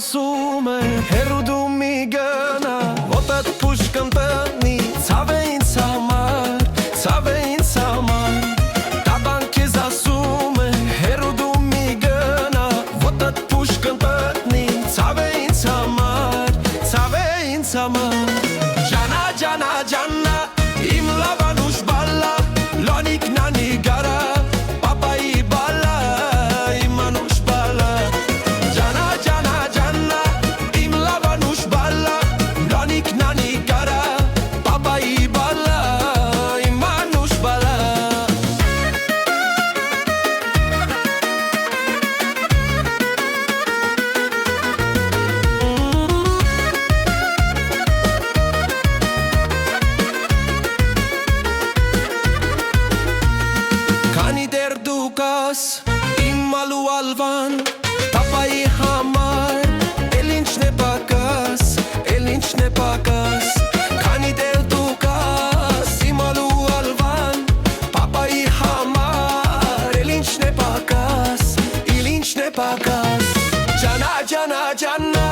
ասում է հերու դու մի գնա ոտդ փուշկն տնի ցավ է ինձ համար ցավ է ինձ համար տաբան քեզ ասում է հերու դու մի գնա ոտդ փուշկն տնի ցավ է ինձ համար ցավ է ինձ համար ջանա ջանա ջանա իմ լավանուշ բալա լոնիկ նանի գարա պապայի բալա իմ անուշ բալա ջանա ջանա ջանա իմ լավանուշ բալա լոնիկ նանի գարա պապայի բալա իմ անուշ բալա Քանի դեռ դու կաս իմ մալու ալվան Պապայի համար էլ ինչն է պակաս էլ ինչն է պակաս Քանի դեռ դու կաս իմ մալու ալվան Պապայի համար էլ ինչն է պակաս էլ ինչն է պակաս Ջանա ջանա ջանա